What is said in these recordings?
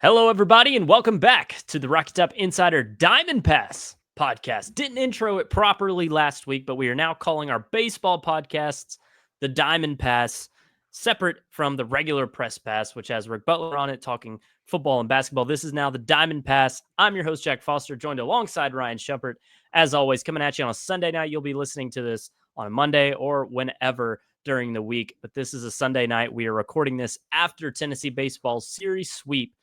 Hello, everybody, and welcome back to the Rocky Top Insider Diamond Pass podcast. Didn't intro it properly last week, but we are now calling our baseball podcasts the Diamond Pass, separate from the regular Press Pass, which has Rick Butler on it talking football and basketball. This is now the Diamond Pass. I'm your host, Jack Foster, joined alongside Ryan Schumpert. As always, coming at you on a Sunday night. You'll be listening to this on a Monday or whenever during the week, but this is a Sunday night. We are recording this after Tennessee baseball's series sweep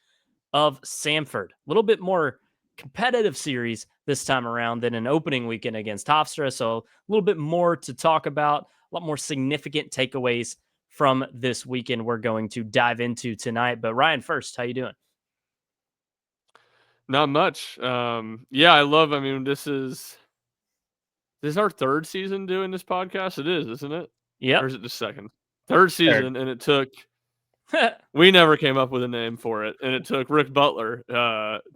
of Samford. A little bit more competitive series this time around than an opening weekend against Hofstra. So a little bit more to talk about, a lot more significant takeaways from this weekend we're going to dive into tonight. But Ryan, first, how you doing? Not much. This is our third season doing this podcast. It is, isn't it? Yep. Or is it the second? Third season, and it took we never came up with a name for it, and it took Rick Butler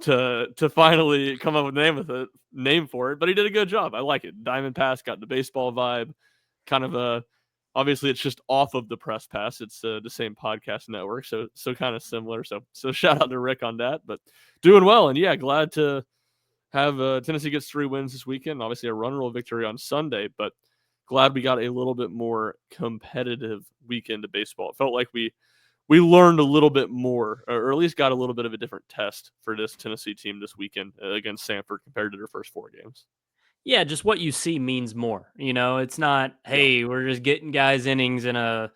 to finally come up with a name for it. But he did a good job. I like it. Diamond Pass got the baseball vibe. Kind of obviously it's just off of the Press Pass. It's the same podcast network, so kind of similar. So shout out to Rick on that. But doing well, and yeah, glad to have Tennessee gets 3 wins this weekend. Obviously a run rule victory on Sunday, but glad we got a little bit more competitive weekend of baseball. It felt like we learned a little bit more, or at least got a little bit of a different test for this Tennessee team this weekend against Samford compared to their first 4 games. Yeah, just what you see means more. It's not, hey, we're just getting guys innings in a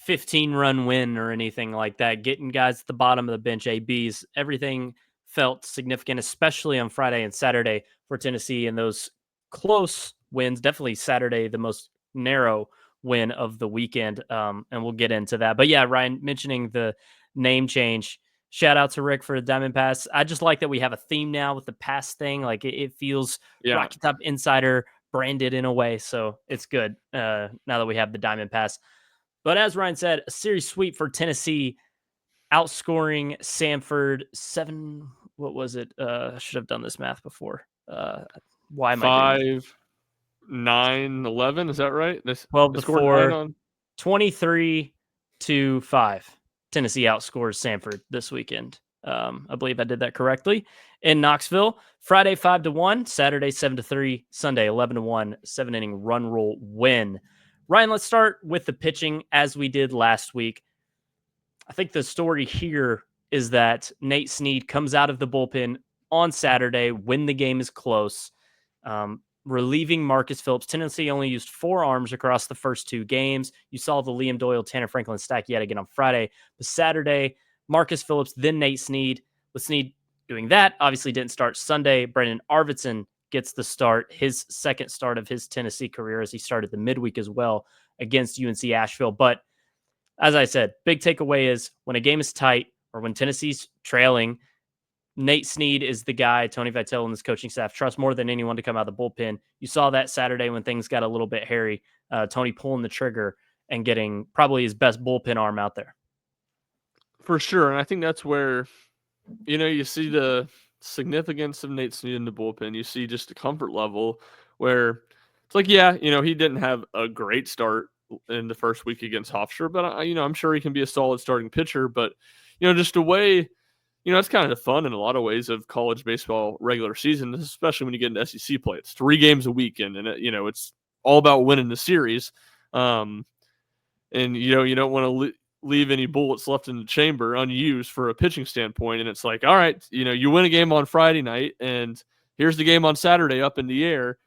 15-run win or anything like that. Getting guys at the bottom of the bench, ABs, everything felt significant, especially on Friday and Saturday for Tennessee and those close wins. Definitely Saturday, the most narrow win of the weekend, and we'll get into that. But yeah, Ryan, mentioning the name change, shout out to Rick for the Diamond Pass. I just like that we have a theme now with the pass thing. Like it feels Rocky Top Insider branded in a way, so it's good now that we have the Diamond Pass. But as Ryan said, a series sweep for Tennessee, outscoring Samford 7. What was it? I should have done this math before. Why am I doing 5-9-11? Is that right? 12-4, 23-5. Tennessee outscores Samford this weekend. I believe I did that correctly. In Knoxville, Friday 5-1, Saturday 7-3, Sunday 11-1, 7-inning run rule win. Ryan, let's start with the pitching as we did last week. I think the story here is that Nate Snead comes out of the bullpen on Saturday when the game is close, relieving Marcus Phillips. Tennessee only used 4 arms across the first 2 games. You saw the Liam Doyle, Tanner Franklin stack yet again on Friday. But Saturday, Marcus Phillips, then Nate Snead. With Snead doing that, obviously didn't start Sunday. Brendan Arvidsson gets the start, his second start of his Tennessee career, as he started the midweek as well against UNC Asheville. But as I said, big takeaway is when a game is tight or when Tennessee's trailing, Nate Snead is the guy Tony Vitello and his coaching staff trust more than anyone to come out of the bullpen. You saw that Saturday when things got a little bit hairy, Tony pulling the trigger and getting probably his best bullpen arm out there. For sure, and I think that's where, you see the significance of Nate Snead in the bullpen. You see just the comfort level where it's like, yeah, he didn't have a great start in the first week against Hofstra, but I'm sure he can be a solid starting pitcher. But just a way, it's kind of the fun in a lot of ways of college baseball regular season, especially when you get into SEC play. It's 3 games a weekend, and it's all about winning the series. And you don't want to leave any bullets left in the chamber unused for a pitching standpoint. And it's like, all right, you win a game on Friday night, and here's the game on Saturday up in the air.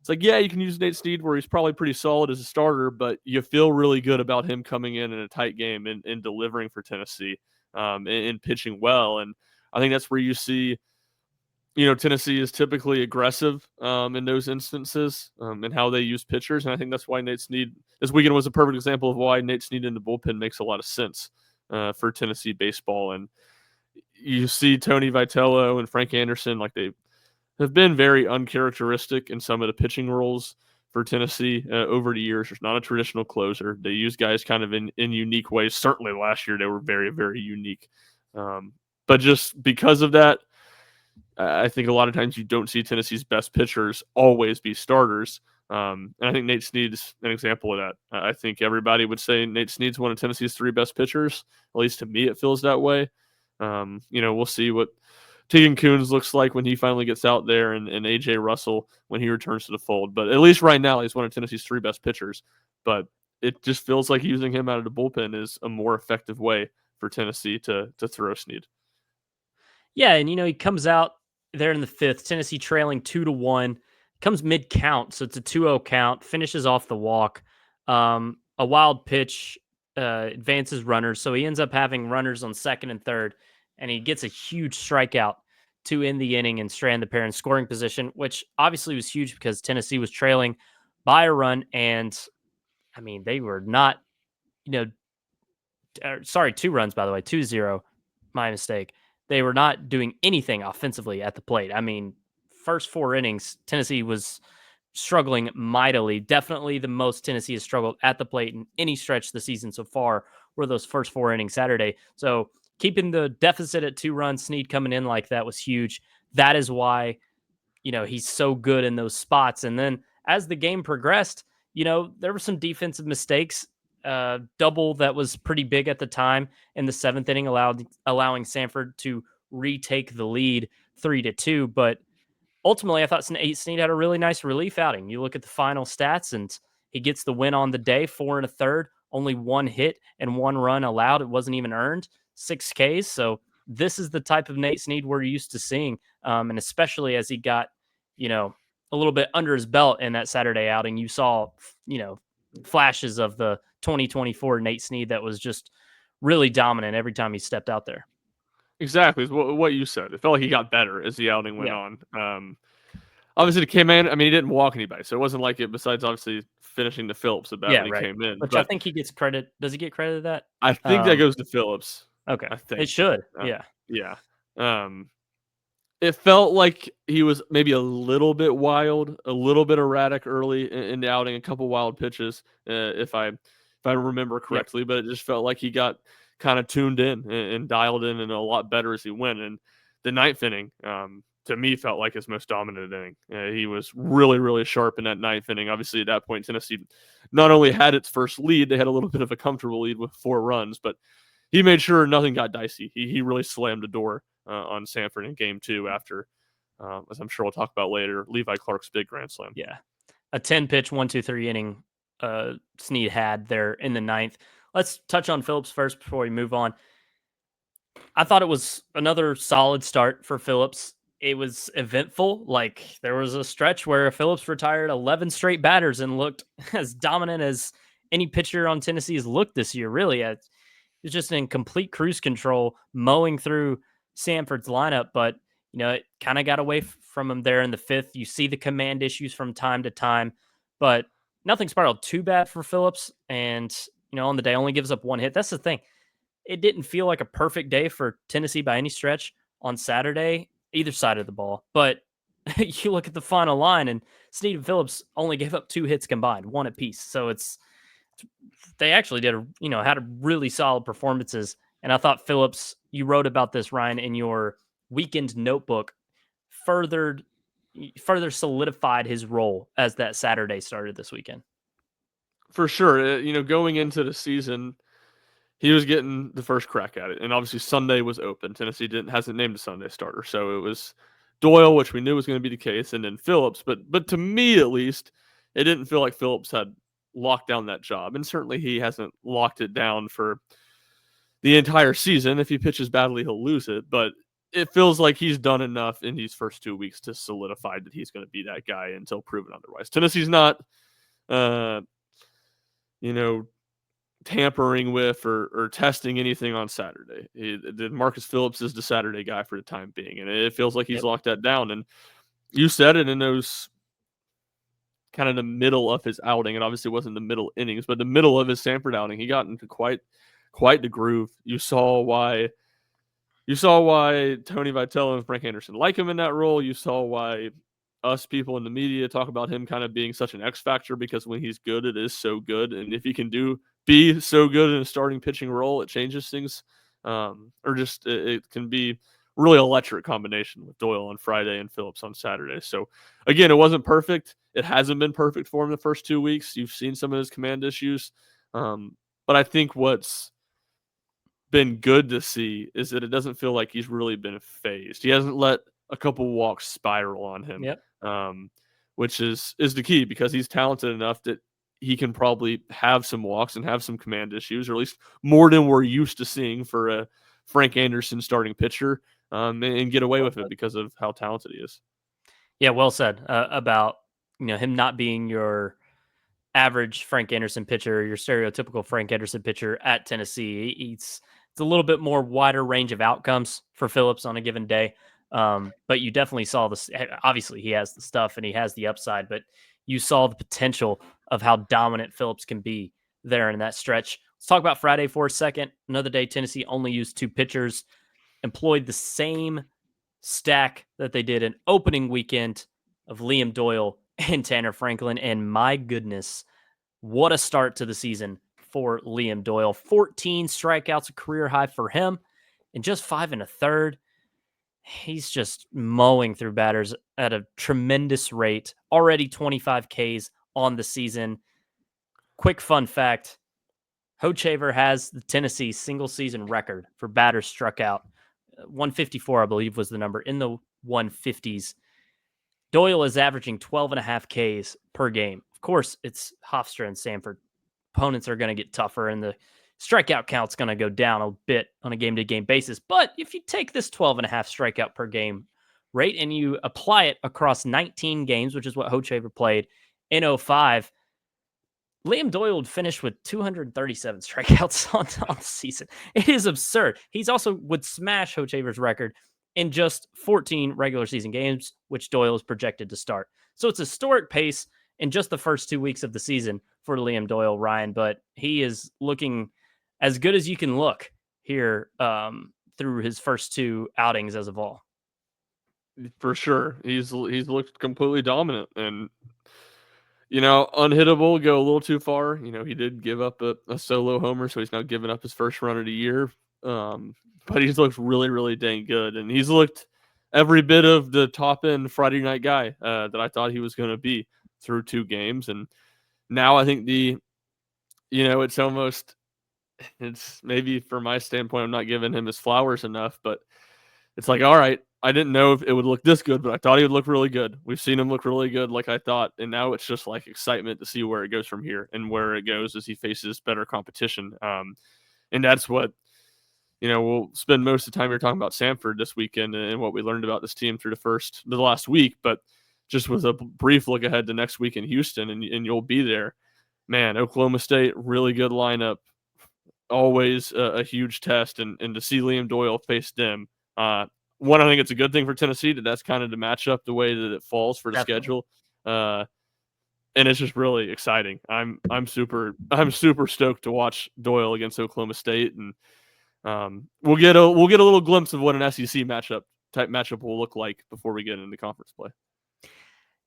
It's like, yeah, you can use Nate Snead where he's probably pretty solid as a starter, but you feel really good about him coming in a tight game and delivering for Tennessee and pitching well. And I think that's where you see, Tennessee is typically aggressive in those instances and how they use pitchers. And I think that's why Nate Snead this weekend was a perfect example of why Nate Snead in the bullpen makes a lot of sense for Tennessee baseball. And you see Tony Vitello and Frank Anderson, like they have been very uncharacteristic in some of the pitching roles for Tennessee over the years. There's not a traditional closer. They use guys kind of in unique ways. Certainly last year they were very, very unique. But just because of that, I think a lot of times you don't see Tennessee's best pitchers always be starters. And I think Nate Snead's an example of that. I think everybody would say Nate Snead's one of Tennessee's 3 best pitchers. At least to me, it feels that way. We'll see what Tegan Kuhns looks like when he finally gets out there, and AJ Russell when he returns to the fold. But at least right now, he's one of Tennessee's 3 best pitchers. But it just feels like using him out of the bullpen is a more effective way for Tennessee to throw Snead. Yeah, and he comes out there in the 5th, Tennessee trailing 2-1, comes mid count, so it's a 2-0 count, finishes off the walk. A wild pitch advances runners, so he ends up having runners on second and third, and he gets a huge strikeout to end the inning and strand the pair in scoring position, which obviously was huge because Tennessee was trailing by a run, and I mean, they were not, you know, sorry, 2 runs, by the way, 2-0. My mistake. They were not doing anything offensively at the plate. I mean, first 4 innings, Tennessee was struggling mightily. Definitely the most Tennessee has struggled at the plate in any stretch of the season so far were those first 4 innings Saturday. So keeping the deficit at 2 runs, Snead coming in like that was huge. That is why he's so good in those spots. And then as the game progressed, there were some defensive mistakes. Double that was pretty big at the time in the 7th inning, allowing Samford to retake the lead 3-2. But ultimately, I thought Snead had a really nice relief outing. You look at the final stats, and he gets the win on the day, 4 1/3, only 1 hit and 1 run allowed. It wasn't even earned, 6 Ks. So this is the type of Nate Snead we're used to seeing, and especially as he got, a little bit under his belt in that Saturday outing, you saw, flashes of the 2024 Nate Snead that was just really dominant every time he stepped out there. Exactly, is what you said. It felt like he got better as the outing went Yeah. on. Obviously, he came in. I mean, he didn't walk anybody, so it wasn't like it. Besides, obviously, finishing the Phillips at bat Yeah, when he right. came in, Which I but think he gets credit. Does he get credit that? I think that goes to Phillips. Okay. I It think. should. Yeah. Yeah. It felt like he was maybe a little bit wild, a little bit erratic early in the outing, a couple wild pitches, if I remember Yep. correctly. But it just felt like he got kind of tuned in and dialed in and a lot better as he went. And the 9th inning, to me, felt like his most dominant inning. He was really, really sharp in that 9th inning. Obviously, at that point, Tennessee not only had its first lead, they had a little bit of a comfortable lead with 4 runs, but he made sure nothing got dicey. He really slammed the door on Samford in game 2 after, as I'm sure we'll talk about later, Levi Clark's big grand slam. Yeah. A 10 pitch, 1-2-3 inning Snead had there in the 9th. Let's touch on Phillips first before we move on. I thought it was another solid start for Phillips. It was eventful. Like there was a stretch where Phillips retired 11 straight batters and looked as dominant as any pitcher on Tennessee's looked this year. Really, it was just in complete cruise control, mowing through Samford's lineup. But it kind of got away from him there in the 5th. You see the command issues from time to time, but nothing spiraled too bad for Phillips. And on the day, only gives up 1 hit. That's the thing. It didn't feel like a perfect day for Tennessee by any stretch on Saturday, either side of the ball. But you look at the final line, and Snead and Phillips only gave up 2 hits combined, 1 apiece. So they actually had a really solid performances. And I thought Phillips, you wrote about this, Ryan, in your weekend notebook, further solidified his role as that Saturday started this weekend. For sure. Going into the season, he was getting the first crack at it. And obviously Sunday was open. Tennessee hasn't named a Sunday starter. So it was Doyle, which we knew was going to be the case, and then Phillips. But to me at least, it didn't feel like Phillips had locked down that job. And certainly he hasn't locked it down for the entire season. If he pitches badly, he'll lose it. But it feels like he's done enough in these first 2 weeks to solidify that he's going to be that guy until proven otherwise. Tennessee's not you know, tampering with or testing anything on Saturday. Marcus Phillips is the Saturday guy for the time being, and it feels like he's locked that down. And you said it in those kind of the middle of his outing, and obviously it wasn't the middle innings, but the middle of his Samford outing, he got into quite the groove. You saw why Tony Vitello and Frank Anderson like him in that role. You saw why us people in the media talk about him kind of being such an X factor, because when he's good, it is so good. And if he can be so good in a starting pitching role, it changes things. Or just it can be really electric combination with Doyle on Friday and Phillips on Saturday. So again, it wasn't perfect. It hasn't been perfect for him the first 2 weeks. You've seen some of his command issues. But I think what's been good to see is that it doesn't feel like he's really been phased. He hasn't let a couple walks spiral on him, Yep. which is the key, because he's talented enough that he can probably have some walks and have some command issues, or at least more than we're used to seeing for a Frank Anderson starting pitcher, and get away with it because of how talented he is. Yeah, well said about him not being your average Frank Anderson pitcher, your stereotypical Frank Anderson pitcher at Tennessee. It's a little bit more wider range of outcomes for Phillips on a given day. But you definitely saw this. Obviously, he has the stuff and he has the upside, but you saw the potential of how dominant Phillips can be there in that stretch. Let's talk about Friday for a second. Another day, Tennessee only used 2 pitchers, employed the same stack that they did an opening weekend of Liam Doyle and Tanner Franklin. And my goodness, what a start to the season for Liam Doyle. 14 strikeouts, a career high for him, and just 5 1/3. He's just mowing through batters at a tremendous rate. Already 25 Ks on the season. Quick fun fact, Hochaver has the Tennessee single season record for batters struck out. 154, I believe, was the number, in the 150s. Doyle is averaging 12 and a half Ks per game. Of course, it's Hofstra and Samford. Opponents are going to get tougher, and the strikeout count's going to go down a bit on a game-to-game basis. But if you take this 12 and a half strikeout per game rate and you apply it across 19 games, which is what Hochaver played in 05, Liam Doyle would finish with 237 strikeouts on the season. It is absurd. He's also would smash Hochaver's record in just 14 regular season games, which Doyle is projected to start. So it's a historic pace in just the first 2 weeks of the season for Liam Doyle, Ryan, but he is looking as good as you can look here through his first 2 outings as of all. For sure, he's looked completely dominant, and unhittable, go a little too far. He did give up a solo homer, so he's now giving up his first run of the year. But he's looked really, really dang good, and he's looked every bit of the top end Friday night guy that I thought he was going to be through 2 games. And now I think it's maybe from my standpoint, I'm not giving him his flowers enough, but it's like, all right, I didn't know if it would look this good, but I thought he would look really good. We've seen him look really good like I thought, and now it's just like excitement to see where it goes from here and where it goes as he faces better competition. And that's what, we'll spend most of the time here talking about Samford this weekend and what we learned about this team through the last week, but just with a brief look ahead to next week in Houston, and you'll be there. Man, Oklahoma State, really good lineup, always a huge test, and to see Liam Doyle face them, one, I think it's a good thing for Tennessee that's kind of to match up the way that it falls for the Definitely. schedule, and it's just really exciting. I'm super stoked to watch Doyle against Oklahoma State, and we'll get a little glimpse of what an SEC matchup will look like before we get into conference play.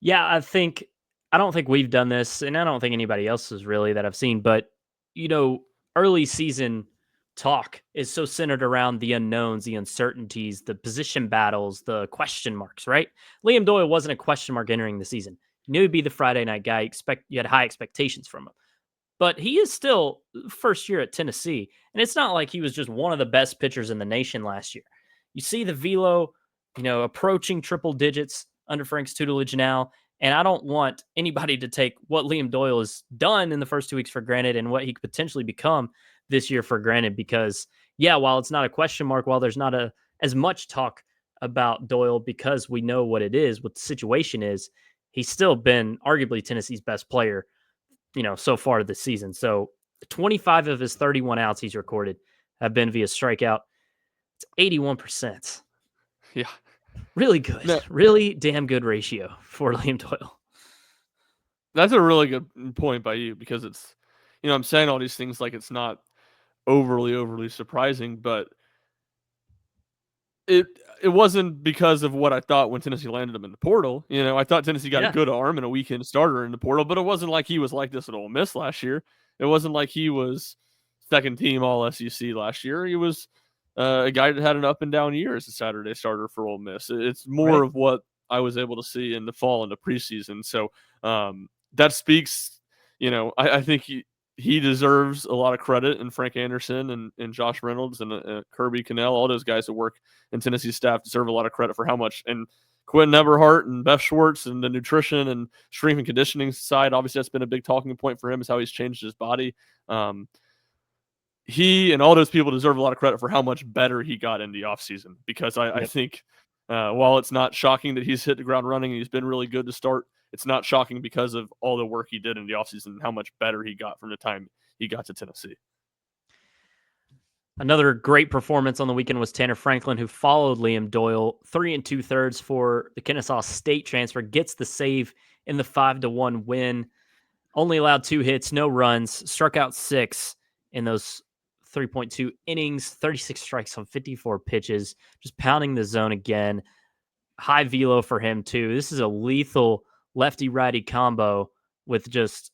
Yeah, I don't think we've done this, and I don't think anybody else has really that I've seen, but early season talk is so centered around the unknowns, the uncertainties, the position battles, the question marks, right? Liam Doyle wasn't a question mark entering the season. You knew he'd be the Friday night guy. You had high expectations from him. But he is still first year at Tennessee, and it's not like he was just one of the best pitchers in the nation last year. You see the velo, approaching triple digits under Frank's tutelage now, and I don't want anybody to take what Liam Doyle has done in the first 2 weeks for granted and what he could potentially become this year for granted, because while it's not a question mark, while there's not as much talk about Doyle because we know what it is, what the situation is, he's still been arguably Tennessee's best player so far this season. So 25 of his 31 outs he's recorded have been via strikeout. It's 81%. Yeah. Really good. No, really damn good ratio for Liam Doyle. that's a really good point by you, because it's, I'm saying all these things like it's not overly surprising, but it wasn't because of what I thought when Tennessee landed him in the portal. I thought Tennessee got a Yeah. good arm and a weekend starter in the portal, but it wasn't like he was like this at Ole Miss last year. It wasn't like he was second team All SEC last year. He was a guy that had an up and down year as a Saturday starter for Ole Miss. It's more Right. of what I was able to see in the fall and the preseason. So that speaks. I think he deserves a lot of credit, and Frank Anderson and Josh Reynolds and Kirby Cannell, all those guys that work in Tennessee staff deserve a lot of credit for how much. And Quentin Eberhardt and Beth Schwartz and the nutrition and strength and conditioning side, obviously that's been a big talking point for him, is how he's changed his body. He and all those people deserve a lot of credit for how much better he got in the offseason, because I think while it's not shocking that he's hit the ground running and he's been really good to start, it's not shocking because of all the work he did in the offseason and how much better he got from the time he got to Tennessee. Another great performance on the weekend was Tanner Franklin, who followed Liam Doyle 3 2/3 for the Kennesaw State transfer, gets the save in the 5-1 win. Only allowed 2 hits, no runs, struck out 6 in those 3.2 innings, 36 strikes on 54 pitches, just pounding the zone again. High velo for him too. This is a lethal lefty-righty combo with just,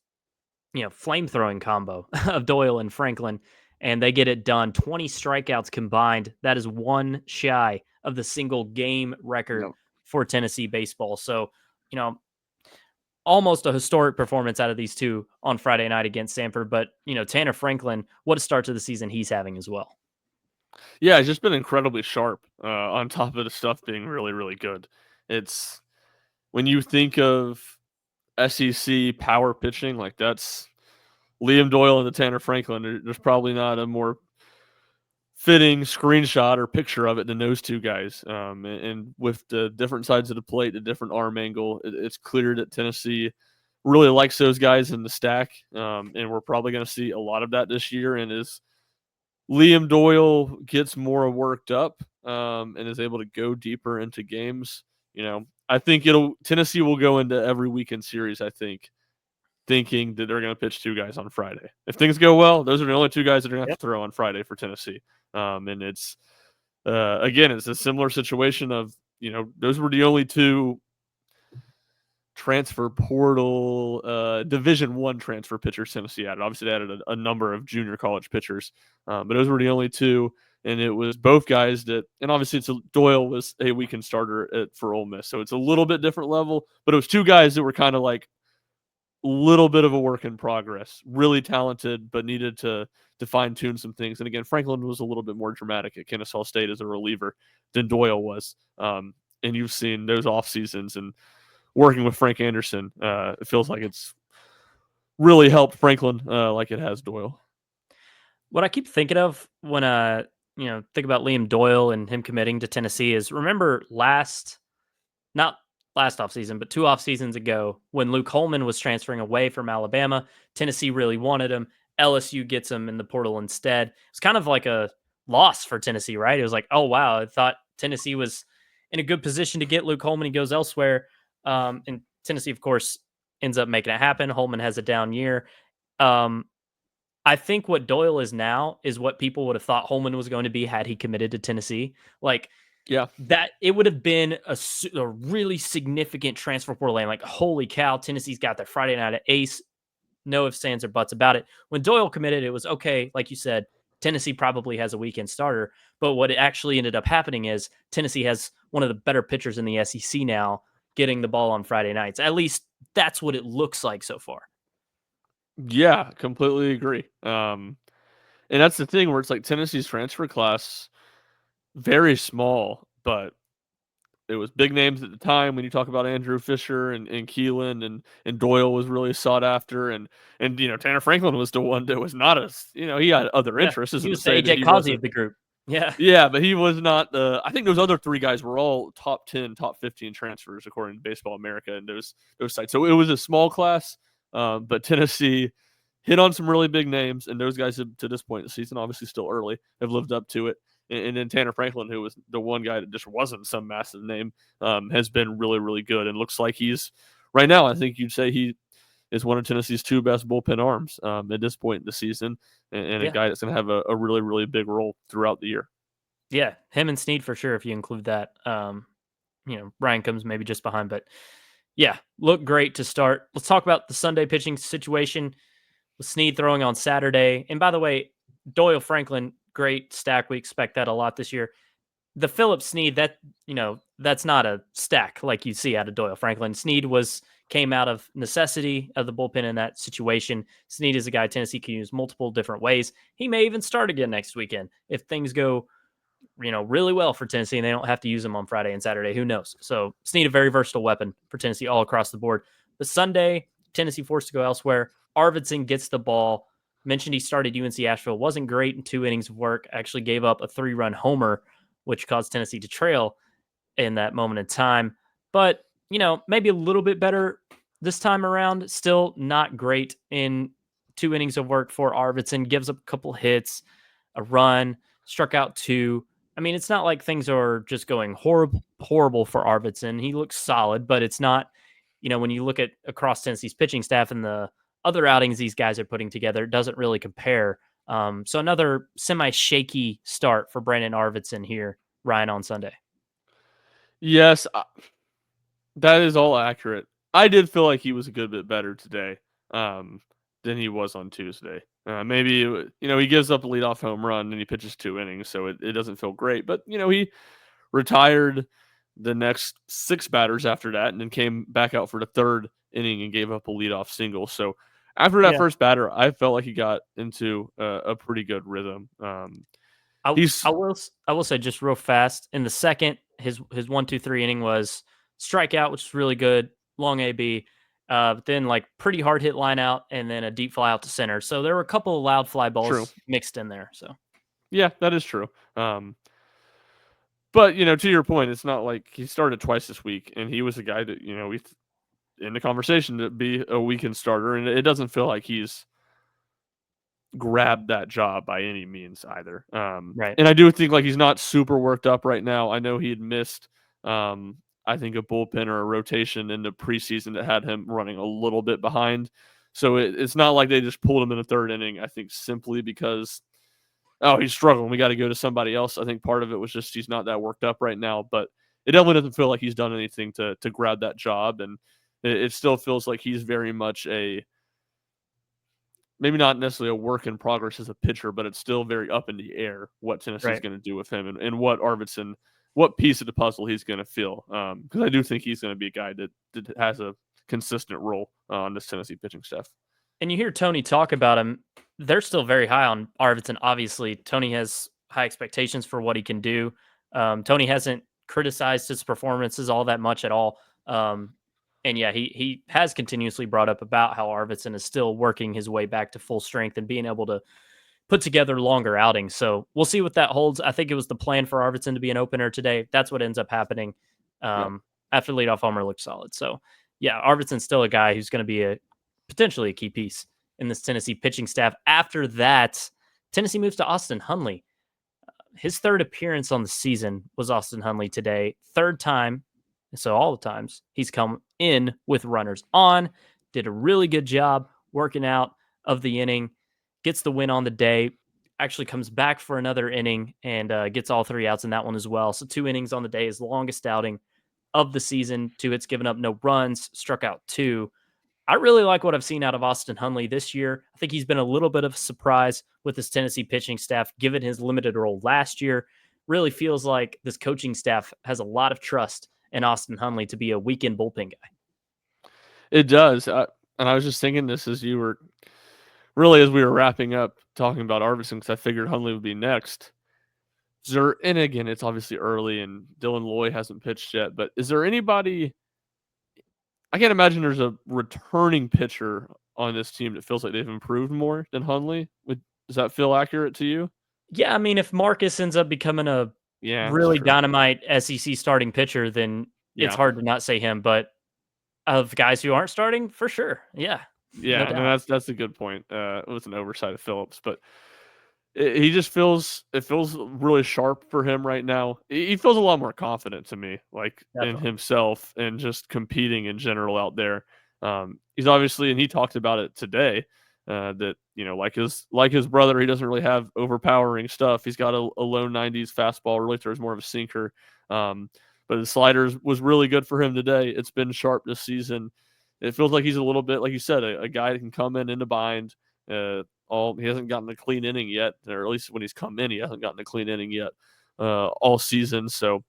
flame-throwing combo of Doyle and Franklin, and they get it done. 20 strikeouts combined. That is one shy of the single game record for Tennessee baseball. So, almost a historic performance out of these two on Friday night against Samford. But, Tanner Franklin, what a start to the season he's having as well. Yeah, he's just been incredibly sharp on top of the stuff being really, really good. It's when you think of SEC power pitching, like that's Liam Doyle and the Tanner Franklin. There's probably not a more fitting screenshot or picture of it than those two guys. And with the different sides of the plate, the different arm angle, it's clear that Tennessee really likes those guys in the stack. And we're probably going to see a lot of that this year. And as Liam Doyle gets more worked up and is able to go deeper into games, I think Tennessee will go into every weekend series, I think, thinking that they're going to pitch 2 guys on Friday. If things go well, those are the only 2 guys that are going to have to throw on Friday for Tennessee. And it's, again, it's a similar situation of, those were the only 2 transfer portal Division I transfer pitchers Tennessee added. Obviously, they added a number of junior college pitchers, but those were the only 2. And it was both guys that, and obviously Doyle was a weekend starter for Ole Miss, so it's a little bit different level. But it was 2 guys that were kind of like little bit of a work in progress, really talented, but needed to fine tune some things. And again, Franklin was a little bit more dramatic at Kennesaw State as a reliever than Doyle was. And you've seen those off seasons and working with Frank Anderson. It feels like it's really helped Franklin like it has Doyle. What I keep thinking of when think about Liam Doyle and him committing to Tennessee is, remember not last offseason, but 2 off seasons ago, when Luke Holman was transferring away from Alabama, Tennessee really wanted him. LSU gets him in the portal instead. It's kind of like a loss for Tennessee, right? It was like, oh, wow, I thought Tennessee was in a good position to get Luke Holman. He goes elsewhere. And Tennessee, of course, ends up making it happen. Holman has a down year. I think what Doyle is now is what people would have thought Holman was going to be had he committed to Tennessee. That it would have been a really significant transfer portal lane. Like, holy cow, Tennessee's got their Friday night ace. No ifs, ands, or buts about it. When Doyle committed, it was okay. Like you said, Tennessee probably has a weekend starter. But what actually ended up happening is Tennessee has one of the better pitchers in the SEC now getting the ball on Friday nights. At least that's what it looks like so far. Yeah, completely agree. And that's the thing where it's like Tennessee's transfer class, very small, but it was big names at the time. When you talk about Andrew Fisher and Keelan and Doyle was really sought after, and Tanner Franklin was the one that was not he had other interests. He Isn't to was the say that AJ he Causey of wasn't. the group. Yeah. Yeah, but he was not the. I think those other 3 guys were all top 10, top 15 transfers according to Baseball America and those sites. So it was a small class, but Tennessee hit on some really big names, and those guys have, to this point in the season, obviously still early, have lived up to it. And then Tanner Franklin, who was the one guy that just wasn't some massive name, has been really, really good, and looks like he's right now. I think you'd say he is one of Tennessee's 2 best bullpen arms at this point in the season, and a guy that's going to have a really, really big role throughout the year. Yeah, him and Snead for sure, if you include that. Ryan comes maybe just behind, but yeah, look great to start. Let's talk about the Sunday pitching situation with Snead throwing on Saturday. And by the way, Doyle Franklin, great stack. We expect that a lot this year. The Phillips Snead, that's not a stack like you see out of Doyle Franklin. Snead was came out of necessity of the bullpen in that situation. Snead is a guy Tennessee can use multiple different ways. He may even start again next weekend if things go really well for Tennessee and they don't have to use him on Friday and Saturday. Who knows? So Snead, a very versatile weapon for Tennessee all across the board. But Sunday, Tennessee forced to go elsewhere. Arvidsson gets the ball. Mentioned he started UNC Asheville. Wasn't great in 2 innings of work. Actually gave up a 3-run homer, which caused Tennessee to trail in that moment in time. But, maybe a little bit better this time around. Still not great in 2 innings of work for Arvidsson. Gives up a couple hits, a run, struck out 2. I mean, it's not like things are just going horrible for Arvidsson. He looks solid, but it's not, when you look at across Tennessee's pitching staff and the other outings these guys are putting together, it doesn't really compare. So another semi-shaky start for Brandon Arvidsson here, Ryan, on Sunday. Yes, that is all accurate. I did feel like he was a good bit better today than he was on Tuesday. Maybe, he gives up a leadoff home run and he pitches 2 innings, so it doesn't feel great. But, he retired the next 6 batters after that and then came back out for the 3rd inning and gave up a leadoff single. So after that first batter, I felt like he got into a pretty good rhythm. I will say just real fast in the second, his 1-2-3 inning was strikeout, which is really good, long AB. But then pretty hard hit line out and then a deep fly out to center. So there were a couple of loud fly balls mixed in there. So yeah, that is true. But to your point, it's not like he started twice this week, and he was a guy that we in the conversation to be a weekend starter, and it doesn't feel like he's grabbed that job by any means either. right. And I do think he's not super worked up right now. I know he had missed, I think, a bullpen or a rotation in the preseason that had him running a little bit behind. So it's not like they just pulled him in the 3rd inning, I think, simply because, he's struggling, we got to go to somebody else. I think part of it was just he's not that worked up right now, but it definitely doesn't feel like he's done anything to grab that job. And it still feels like he's very much maybe not necessarily a work in progress as a pitcher, but it's still very up in the air what Tennessee's going to do with him and what Arvidsson, what piece of the puzzle he's going to fill. Because I do think he's going to be a guy that has a consistent role on this Tennessee pitching staff. And you hear Tony talk about him. They're still very high on Arvidsson. Obviously, Tony has high expectations for what he can do. Tony hasn't criticized his performances all that much at all. And yeah, he has continuously brought up about how Arvidsson is still working his way back to full strength and being able to put together longer outings. So we'll see what that holds. I think it was the plan for Arvidsson to be an opener today. That's what ends up happening. After leadoff homer looked solid. So yeah, Arvidsson's still a guy who's going to be potentially a key piece in this Tennessee pitching staff. After that, Tennessee moves to Austin Hundley. His 3rd appearance on the season was Austin Hundley today. 3rd time. So all the times he's come in with runners on, did a really good job working out of the inning, gets the win on the day, actually comes back for another inning and gets all 3 outs in that one as well. So 2 innings on the day is the longest outing of the season. 2 hits given up, no runs, struck out 2. I really like what I've seen out of Austin Hundley this year. I think he's been a little bit of a surprise with his Tennessee pitching staff, given his limited role last year. Really feels like this coaching staff has a lot of trust in Austin Hundley to be a weekend bullpen guy. It does. And I was just thinking this as we were wrapping up talking about Arvidsson, because I figured Hundley would be next. And again, it's obviously early and Dylan Loy hasn't pitched yet, but is there anybody, I can't imagine there's a returning pitcher on this team that feels like they've improved more than Hundley. Does that feel accurate to you? Yeah, I mean, if Marcus ends up becoming a really dynamite SEC starting pitcher, then it's hard to not say him. But of guys who aren't starting, for sure, yeah. Yeah, no, that's a good point. It was an oversight of Phillips, but it just feels really sharp for him right now. He feels a lot more confident to me, in himself and just competing in general out there. He's obviously, and he talked about it today, that like his brother, he doesn't really have overpowering stuff. He's got a low 90s fastball, really throws more of a sinker. But his sliders was really good for him today. It's been sharp this season. It feels like he's a little bit, like you said, a guy that can come in the bind. He hasn't gotten a clean inning yet, or at least when he's come in, he hasn't gotten a clean inning yet all season. So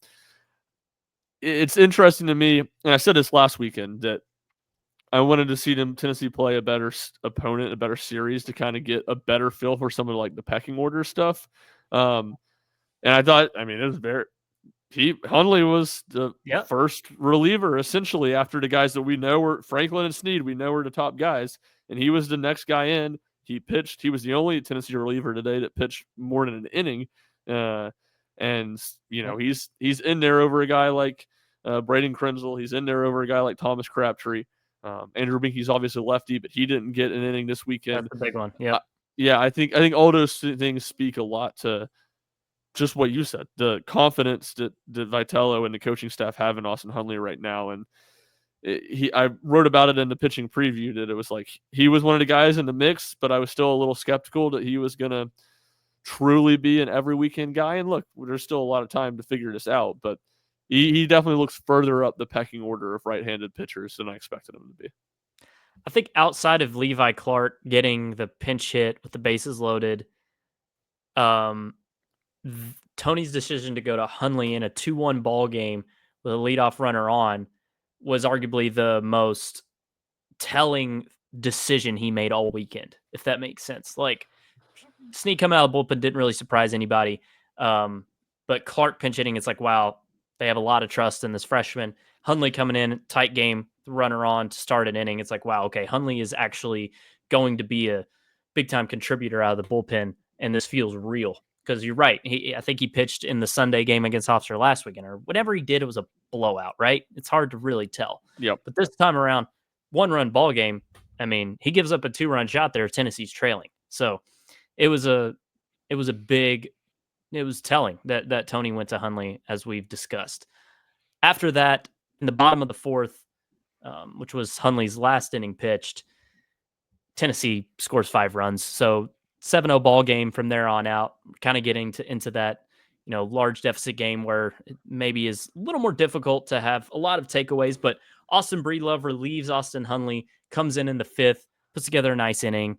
it's interesting to me, and I said this last weekend, that I wanted to see Tennessee play a better opponent, a better series to kind of get a better feel for some of like the pecking order stuff. And I thought, I mean, it was Hundley was the Yep. first reliever essentially after the guys that we know were Franklin and Snead. We know were the top guys, and he was the next guy in. He pitched. He was the only Tennessee reliever today that pitched more than an inning. And Yep. he's in there over a guy like Braden Krenzel. He's in there over a guy like Thomas Crabtree. Andrew Binky's obviously lefty, but he didn't get an inning this weekend. That's the big one. Yep. Yeah, I think all those things speak a lot to just what you said, the confidence that Vitello and the coaching staff have in Austin Hundley right now. And I wrote about it in the pitching preview that it was like he was one of the guys in the mix, but I was still a little skeptical that he was going to truly be an every weekend guy. And look, there's still a lot of time to figure this out, but he definitely looks further up the pecking order of right-handed pitchers than I expected him to be. I think outside of Levi Clark getting the pinch hit with the bases loaded, Tony's decision to go to Hundley in a 2-1 ball game with a leadoff runner on was arguably the most telling decision he made all weekend, if that makes sense. Like, Snead coming out of the bullpen didn't really surprise anybody. But Clark pinch hitting, it's like, wow, they have a lot of trust in this freshman. Hundley coming in, tight game, runner on to start an inning. It's like, wow, okay, Hundley is actually going to be a big-time contributor out of the bullpen, and this feels real. Because you're right. I think he pitched in the Sunday game against Hofstra last weekend, or whatever he did, it was a blowout, right? It's hard to really tell. Yep. But this time around, 1-run ball game, I mean, he gives up a 2-run shot there. Tennessee's trailing. So it was telling that Tony went to Hundley, as we've discussed. After that, in the bottom of the fourth, which was Hundley's last inning pitched, Tennessee scores 5 runs. So 7-0 ball game from there on out, kind of getting into that, large deficit game where it maybe is a little more difficult to have a lot of takeaways, but Austin Breedlove relieves Austin Hundley, comes in the 5th, puts together a nice inning.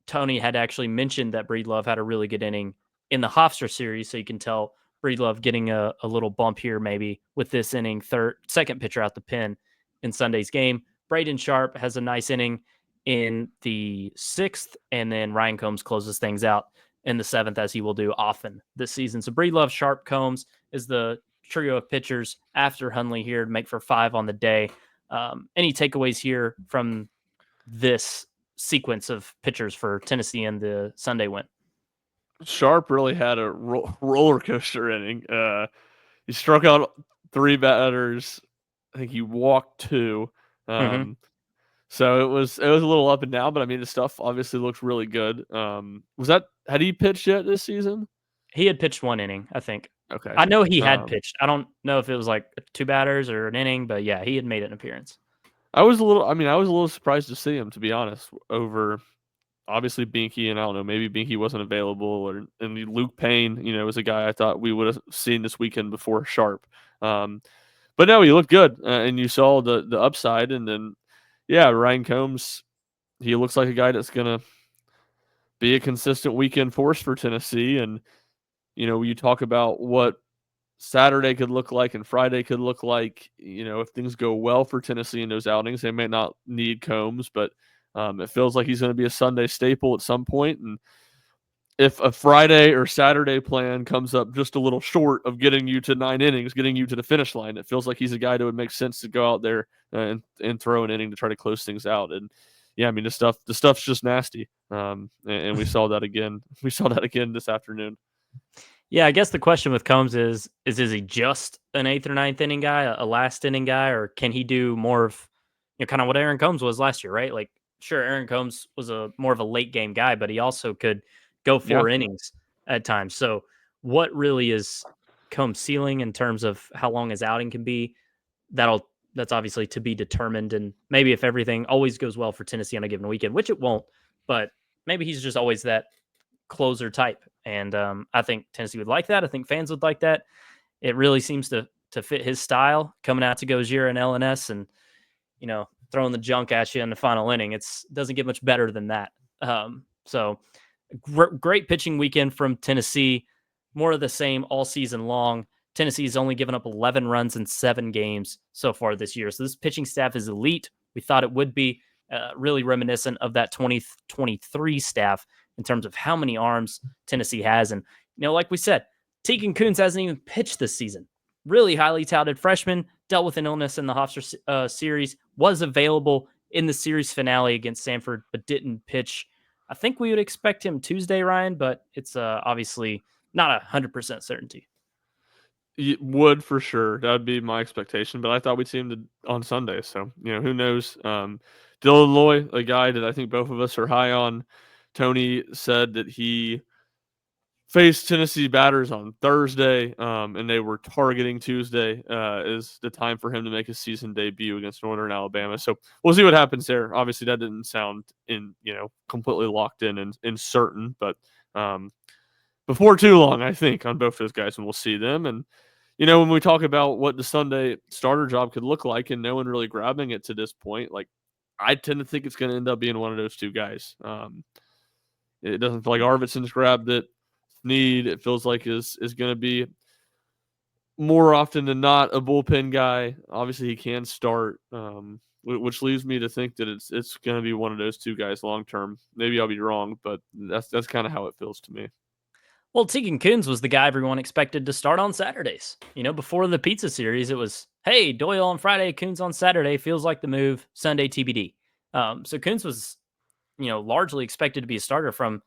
Tony had actually mentioned that Breedlove had a really good inning in the Hofstra series, so you can tell Breedlove getting a little bump here maybe with this inning, second pitcher out the pen in Sunday's game. Braden Sharp has a nice inning in the 6th, and then Ryan Combs closes things out in the 7th, as he will do often this season. So Breedlove, Sharp, Combs is the trio of pitchers after Hundley here to make for 5 on the day. Any takeaways here from this sequence of pitchers for Tennessee and the Sunday win? Sharp really had a roller coaster inning. He struck out 3 batters. I think he walked 2. So it was a little up and down, but I mean, the stuff obviously looks really good. Had he pitched yet this season? He had pitched 1 inning, I think. Okay. I know he had pitched. I don't know if it was like 2 batters or an inning, but yeah, he had made an appearance. I was a little surprised to see him, to be honest, over obviously Binky, and I don't know, maybe Binky wasn't available, and Luke Payne, was a guy I thought we would have seen this weekend before Sharp. But no, he looked good, and you saw the upside, and then, yeah, Ryan Combs, he looks like a guy that's going to be a consistent weekend force for Tennessee. And, you talk about what Saturday could look like and Friday could look like, if things go well for Tennessee in those outings, they may not need Combs, but it feels like he's going to be a Sunday staple at some point. And if a Friday or Saturday plan comes up just a little short of getting you to 9 innings, getting you to the finish line, it feels like he's a guy that would make sense to go out there and throw an inning to try to close things out. And yeah, I mean, the stuff's just nasty. And we saw that again. We saw that again this afternoon. Yeah, I guess the question with Combs is he just an 8th or 9th inning guy, a last inning guy, or can he do more of, kind of what Aaron Combs was last year, right? Like, sure, Aaron Combs was more of a late game guy, but he also could go 4 innings at times. So what really is Combs' ceiling in terms of how long his outing can be? That's obviously to be determined. And maybe if everything always goes well for Tennessee on a given weekend, which it won't, but maybe he's just always that closer type. And I think Tennessee would like that. I think fans would like that. It really seems to fit his style, coming out to Gojira and LNS and, throwing the junk at you in the final inning. It doesn't get much better than that. So great pitching weekend from Tennessee. More of the same all season long. Tennessee's only given up 11 runs in 7 games so far this year. So this pitching staff is elite. we thought it would be. Really reminiscent of that 2023 staff in terms of how many arms Tennessee has. And, like we said, Tegan Kuhns hasn't even pitched this season. Really highly touted freshman, dealt with an illness in the Hofstra series, was available in the series finale against Samford, but didn't pitch. I think we would expect him Tuesday, Ryan, but it's obviously not 100% certainty. Would for sure. That would be my expectation, but I thought we'd see him on Sunday. So, who knows? Dylan Loy, a guy that I think both of us are high on. Tony said that he faced Tennessee batters on Thursday, and they were targeting Tuesday as the time for him to make his season debut against Northern Alabama. So we'll see what happens there. Obviously, that didn't sound completely locked in and certain, but before too long, I think, on both those guys, and we'll see them. And when we talk about what the Sunday starter job could look like, and no one really grabbing it to this point, like I tend to think it's going to end up being one of those two guys. It doesn't feel like Arvidsson's grabbed it. Snead, it feels like is going to be more often than not a bullpen guy. Obviously, he can start, which leaves me to think that it's going to be one of those two guys long term. Maybe I'll be wrong, but that's kind of how it feels to me. Well, Tegan Kuhns was the guy everyone expected to start on Saturdays. Before the pizza series, it was, hey, Doyle on Friday, Kuhns on Saturday, feels like the move, Sunday TBD. So Kuhns was, largely expected to be a starter from,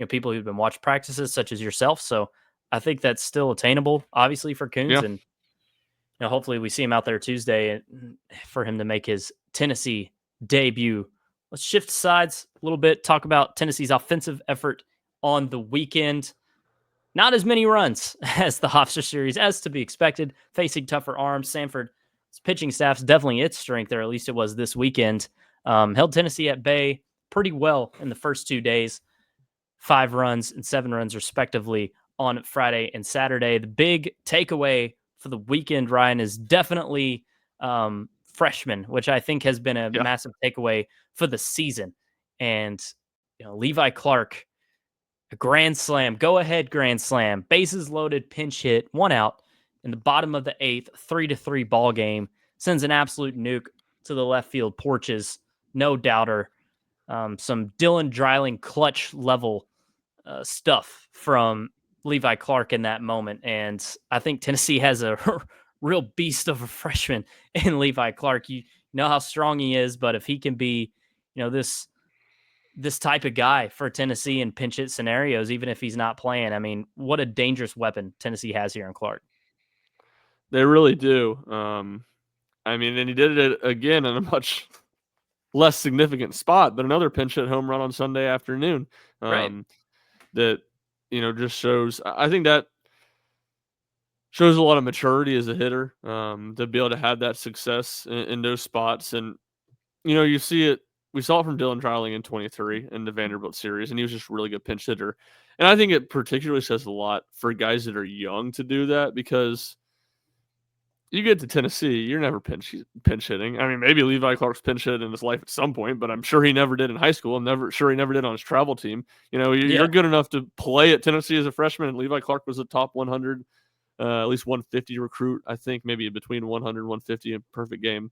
people who've been watching practices such as yourself. So I think that's still attainable, obviously, for Kuhns. Yeah. And, hopefully we see him out there Tuesday for him to make his Tennessee debut. Let's shift sides a little bit, talk about Tennessee's offensive effort on the weekend. Not as many runs as the Hofstra series, as to be expected, facing tougher arms. Samford's pitching staff's definitely its strength, or at least it was this weekend. Held Tennessee at bay pretty well in the first 2 days, 5 runs and 7 runs respectively on Friday and Saturday. The big takeaway for the weekend, Ryan, is definitely freshmen, which I think has been a massive takeaway for the season. And Levi Clark, a grand slam, go-ahead grand slam, bases loaded, pinch hit, 1 out in the bottom of the 8th, 3-3 ball game. Sends an absolute nuke to the left field porches, no doubter. Some Dylan Dreiling clutch level stuff from Levi Clark in that moment, and I think Tennessee has a real beast of a freshman in Levi Clark. You know how strong he is, but if he can be, this type of guy for Tennessee in pinch hit scenarios, even if he's not playing. I mean, what a dangerous weapon Tennessee has here in Clark. They really do. And he did it again in a much less significant spot, but another pinch hit home run on Sunday afternoon. Right. That, just shows, I think that shows a lot of maturity as a hitter, to be able to have that success in those spots. And, you see it. We saw it from Dylan Dreiling in 23 in the Vanderbilt series, and he was just a really good pinch hitter. And I think it particularly says a lot for guys that are young to do that, because you get to Tennessee, you're never pinch hitting. I mean, maybe Levi Clark's pinch hit in his life at some point, but I'm sure he never did in high school. He never did on his travel team. You're good enough to play at Tennessee as a freshman, and Levi Clark was a top 100, at least 150 recruit, I think, maybe between 100 and 150 in perfect game.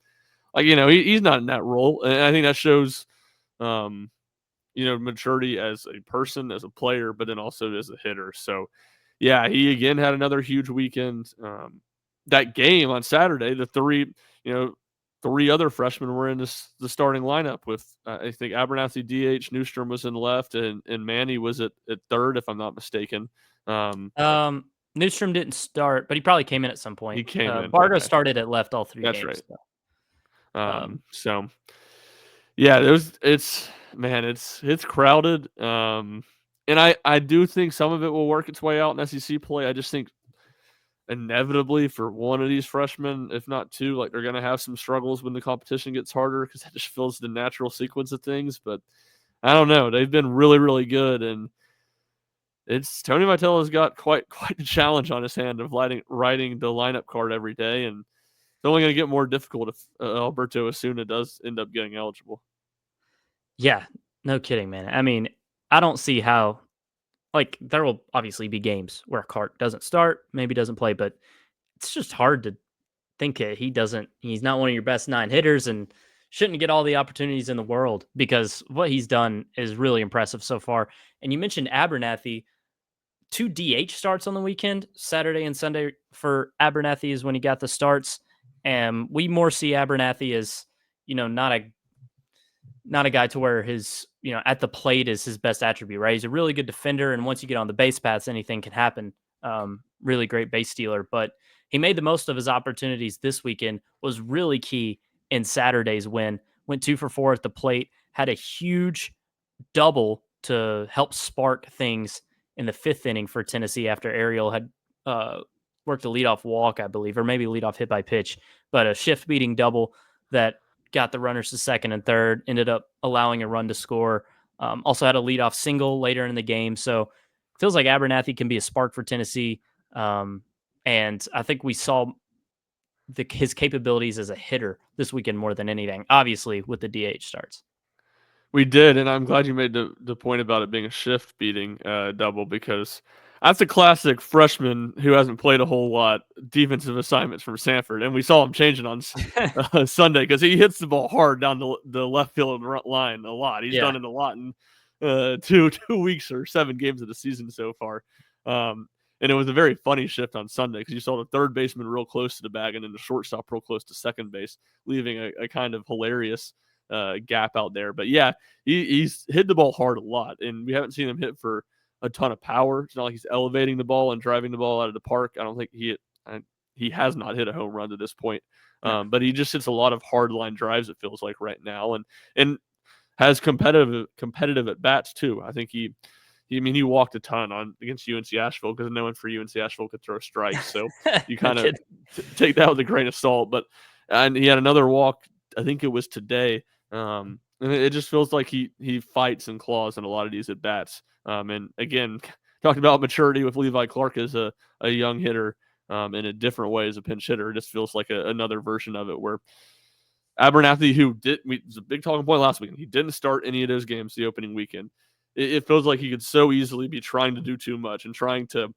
Like, he's not in that role. And I think that shows, maturity as a person, as a player, but then also as a hitter. So, yeah, he again had another huge weekend. That game on Saturday, the three other freshmen were in the starting lineup with, I think, Abernathy DH, Newstrom was in left, and Manny was at third, if I'm not mistaken. Newstrom didn't start, but he probably came in at some point. He came in. Bargo started at left all 3 That's games. Right. So, yeah, it's crowded. And I do think some of it will work its way out in SEC play. I just think inevitably for one of these freshmen, if not two, like, they're going to have some struggles when the competition gets harder, because that just feels the natural sequence of things. But I don't know. They've been really, really good, and Tony Vitello's got quite a challenge on his hand of writing the lineup card every day, and it's only going to get more difficult if Alberto Osuna does end up getting eligible. Yeah, no kidding, man. I mean, I don't see how. Like, there will obviously be games where Clark doesn't start, maybe doesn't play, but it's just hard to think that he's not one of your best 9 hitters, and shouldn't get all the opportunities in the world because what he's done is really impressive so far. And you mentioned Abernathy. 2 DH starts on the weekend, Saturday and Sunday for Abernathy is when he got the starts. And we more see Abernathy as, not a guy to where his, at the plate is his best attribute, right? He's a really good defender. And once you get on the base paths, anything can happen. Really great base stealer, but he made the most of his opportunities this weekend, was really key in Saturday's win. Went 2 for 4 at the plate, had a huge double to help spark things in the 5th inning for Tennessee after Ariel had uh, worked a leadoff walk, I believe, or maybe leadoff hit by pitch, but a shift beating double that got the runners to second and third, ended up allowing a run to score. Also had a leadoff single later in the game. So feels like Abernathy can be a spark for Tennessee. And I think we saw his capabilities as a hitter this weekend more than anything, obviously with the DH starts. We did, and I'm glad you made the point about it being a shift beating double, because that's a classic freshman who hasn't played a whole lot defensive assignments from Samford, and we saw him changing on Sunday because he hits the ball hard down the left field line a lot. He's Yeah. done it a lot in two weeks or 7 games of the season so far. And it was a very funny shift on Sunday because you saw the third baseman real close to the bag and then the shortstop real close to second base, leaving a kind of hilarious gap out there. But yeah, he's hit the ball hard a lot, and we haven't seen him hit for a ton of power. It's not like he's elevating the ball and driving the ball out of the park. I don't think he has not hit a home run to this point. No. But he just hits a lot of hard line drives, it feels like right now, and has competitive at bats too. I think he walked a ton on against UNC Asheville because no one for UNC Asheville could throw strikes. So you kind of take that with a grain of salt. But and he had another walk. I think it was today. And it just feels like he fights and claws in a lot of these at bats. And again, talking about maturity with Levi Clark as a young hitter in a different way as a pinch hitter. It just feels like another version of it where Abernathy, was a big talking point last weekend. He didn't start any of those games the opening weekend. It feels like he could so easily be trying to do too much and trying to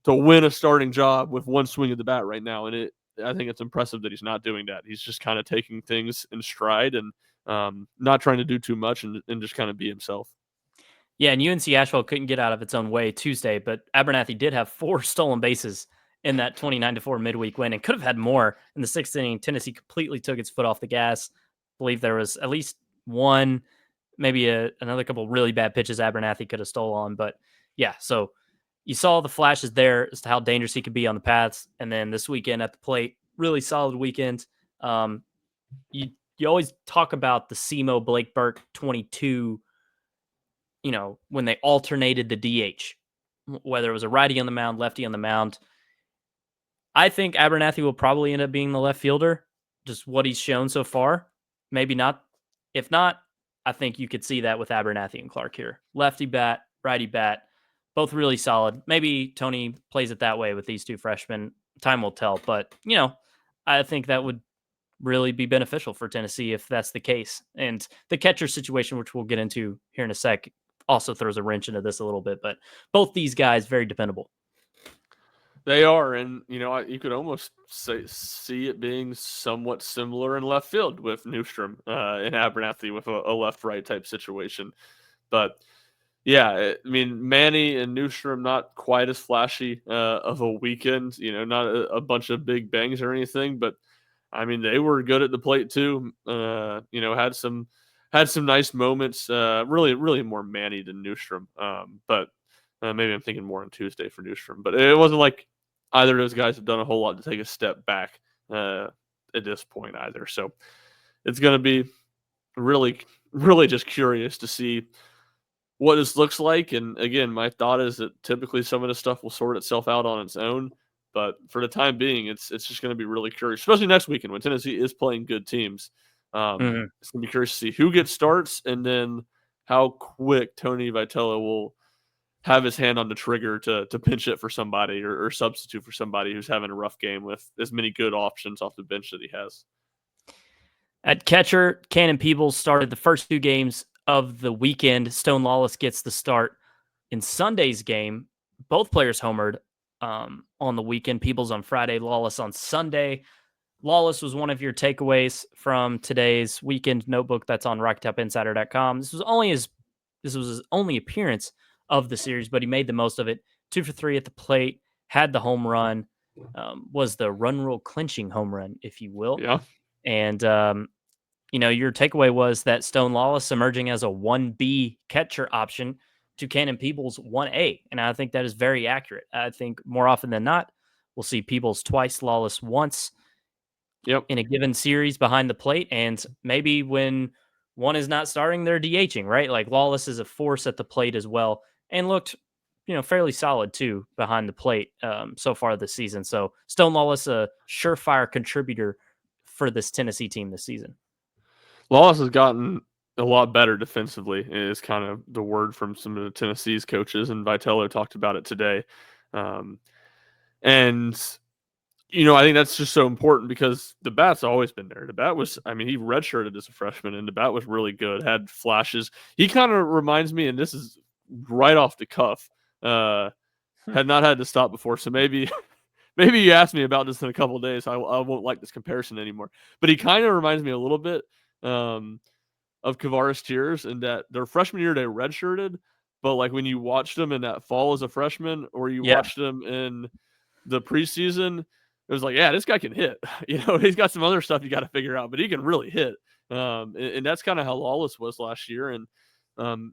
win a starting job with one swing of the bat right now. And I think it's impressive that he's not doing that. He's just kind of taking things in stride and not trying to do too much and just kind of be himself. Yeah, and UNC Asheville couldn't get out of its own way Tuesday, but Abernathy did have 4 stolen bases in that 29-4 midweek win and could have had more in the 6th inning. Tennessee completely took its foot off the gas. I believe there was at least one, maybe another couple really bad pitches Abernathy could have stole on. But yeah, so you saw the flashes there as to how dangerous he could be on the paths. And then this weekend at the plate, really solid weekend. You always talk about the SEMO Blake Burke 22, when they alternated the DH, whether it was a righty on the mound, lefty on the mound. I think Abernathy will probably end up being the left fielder, just what he's shown so far. Maybe not. If not, I think you could see that with Abernathy and Clark here. Lefty bat, righty bat, both really solid. Maybe Tony plays it that way with these 2 freshmen. Time will tell. But, I think that would really be beneficial for Tennessee if that's the case. And the catcher situation, which we'll get into here in a sec, also throws a wrench into this a little bit. But both these guys, very dependable. They are, and you could almost see it being somewhat similar in left field with Newstrom and Abernathy with a left-right type situation. But yeah, I mean, Manny and Newstrom not quite as flashy of a weekend. Not a bunch of big bangs or anything, but I mean, they were good at the plate too. Had some nice moments. Really more Manny than Newstrom. But maybe I'm thinking more on Tuesday for Newstrom. But it wasn't like either of those guys have done a whole lot to take a step back at this point either. So it's going to be really, really just curious to see what this looks like. And again, my thought is that typically some of this stuff will sort itself out on its own. But for the time being, it's just going to be really curious, especially next weekend when Tennessee is playing good teams. It's going to be curious to see who gets starts and then how quick Tony Vitello will have his hand on the trigger to pinch it for somebody or substitute for somebody who's having a rough game with as many good options off the bench that he has. At catcher, Cannon Peebles started the first 2 games of the weekend. Stone Lawless gets the start in Sunday's game. Both players homered on the weekend. Peebles on Friday, Lawless on Sunday. Lawless was one of your takeaways from today's weekend notebook that's on RocketTopInsider.com. This was his only appearance of the series, but he made the most of it. 2 for 3 at the plate, had the home run, was the run rule clinching home run, if you will. Yeah. And your takeaway was that Stone Lawless emerging as a 1B catcher option to Cannon Peebles 1A. And I think that is very accurate. I think more often than not, we'll see Peebles twice, Lawless once Yep. in a given series behind the plate. And maybe when one is not starting, they're DHing, right? Like Lawless is a force at the plate as well and looked, fairly solid too behind the plate so far this season. So Stone Lawless, a surefire contributor for this Tennessee team this season. Lawless has gotten a lot better defensively, is kind of the word from some of the Tennessee's coaches, and Vitello talked about it today. And I think that's just so important because the bat's always been there. The bat was, he redshirted as a freshman, and the bat was really good, had flashes. He kind of reminds me, and this is right off the cuff, had not had to stop before, so maybe you ask me about this in a couple of days. I won't like this comparison anymore. But he kind of reminds me a little bit of Kavaris Tears in that their freshman year they redshirted, but like when you watched them in that fall as a freshman or you watched them in the preseason, it was like, yeah, this guy can hit. He's got some other stuff you got to figure out, but he can really hit. And that's kind of how Lawless was last year. And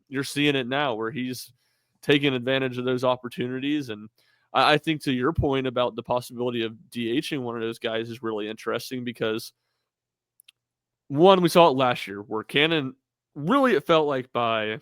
you're seeing it now where he's taking advantage of those opportunities. And I think to your point about the possibility of DHing one of those guys is really interesting because one, we saw it last year where Cannon really, it felt like by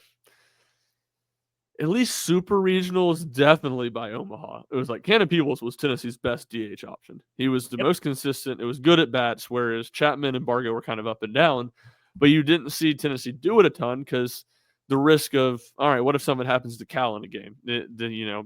at least super regionals, definitely by Omaha. It was like Cannon Peebles was Tennessee's best DH option. He was the most consistent. It was good at bats, whereas Chapman and Bargo were kind of up and down. But you didn't see Tennessee do it a ton because the risk of, all right, what if something happens to Cal in a game? Then you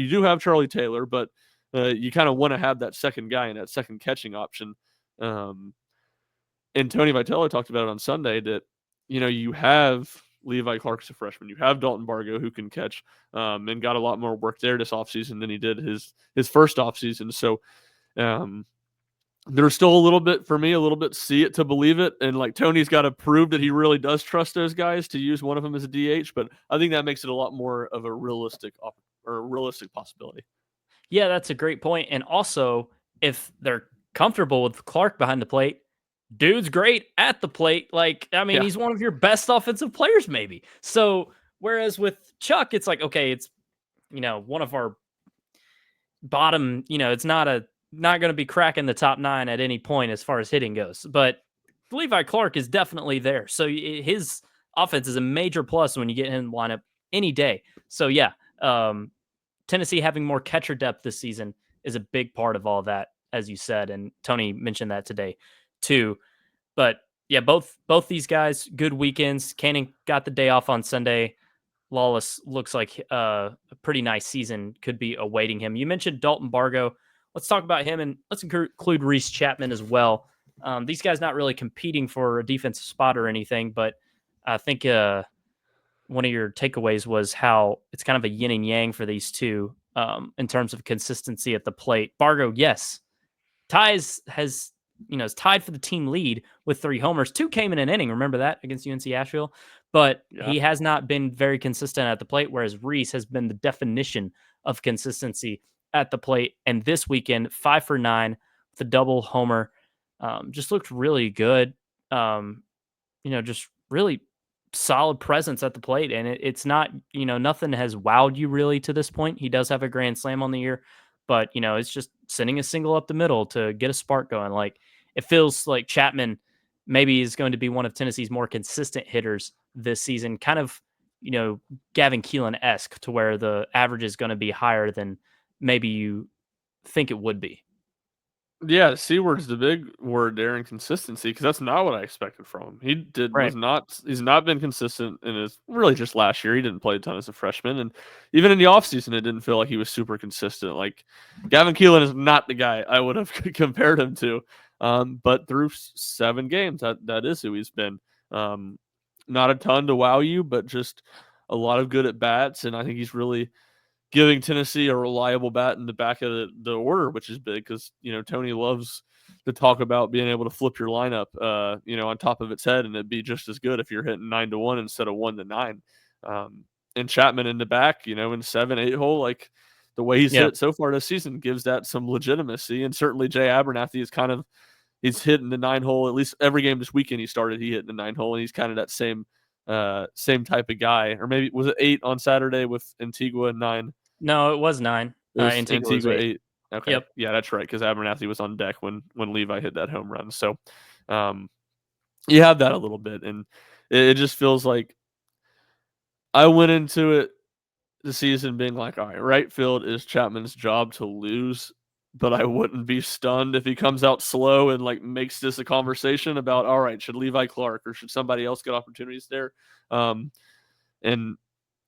do have Charlie Taylor, but you kind of want to have that second guy and that second catching option. And Tony Vitello talked about it on Sunday that you have Levi Clark as a freshman. You have Dalton Bargo who can catch and got a lot more work there this offseason than he did his first offseason. So there's still a little bit see it to believe it. And like Tony's got to prove that he really does trust those guys to use one of them as a DH. But I think that makes it a lot more of a realistic possibility. Yeah, that's a great point. And also, if they're comfortable with Clark behind the plate, dude's great at the plate. He's one of your best offensive players, maybe. So, whereas with Chuck, it's like, okay, it's, one of our bottom, it's not going to be cracking the top 9 at any point as far as hitting goes. But Levi Clark is definitely there. So, his offense is a major plus when you get him in the lineup any day. So, yeah, Tennessee having more catcher depth this season is a big part of all that, as you said. And Tony mentioned that today too. But yeah, both these guys, good weekends. Cannon got the day off on Sunday. Lawless looks like a pretty nice season could be awaiting him. You mentioned Dalton Bargo. Let's talk about him, and let's include Reese Chapman as well. These guys not really competing for a defensive spot or anything, but I think one of your takeaways was how it's kind of a yin and yang for these two in terms of consistency at the plate. Bargo, yes, is tied for the team lead with 3 homers. 2 came in an inning. Remember that against UNC Asheville? But he has not been very consistent at the plate, whereas Reese has been the definition of consistency at the plate. And this weekend, 5 for 9 with a double homer. Just looked really good. Just really solid presence at the plate. And it's not, nothing has wowed you really to this point. He does have a grand slam on the year, but, it's just sending a single up the middle to get a spark going. Like, it feels like Chapman maybe is going to be one of Tennessee's more consistent hitters this season, kind of, Gavin Keelan-esque, to where the average is going to be higher than maybe you think it would be. Yeah, the C word's the big word there in consistency because that's not what I expected from him. He's not been consistent in his really just last year. He didn't play a ton as a freshman. And even in the offseason, it didn't feel like he was super consistent. Like Gavin Keelan is not the guy I would have compared him to. But through 7 games, that is who he's been. Not a ton to wow you, but just a lot of good at bats. And I think he's really giving Tennessee a reliable bat in the back of the order, which is big because Tony loves to talk about being able to flip your lineup, on top of its head, and it'd be just as good if you're hitting 9-1 instead of 1-9. And Chapman in the back, in 7-8 hole, like the way he's Yeah. hit so far this season gives that some legitimacy. And certainly Jay Abernathy is he's hitting the 9 hole at least every game this weekend. He hit the 9 hole, and he's kind of that same type of guy. Or maybe was it 8 on Saturday with Antigua and 9? No, it was 9. It was Antigua was Antigua 8. 8. Okay, Yep. yeah, that's right. Because Abernathy was on deck when Levi hit that home run. So, um, you have that a little bit, and it just feels like I went into it the season being like, all right field is Chapman's job to lose, but I wouldn't be stunned if he comes out slow and like makes this a conversation about, all right, should Levi Clark or should somebody else get opportunities there? And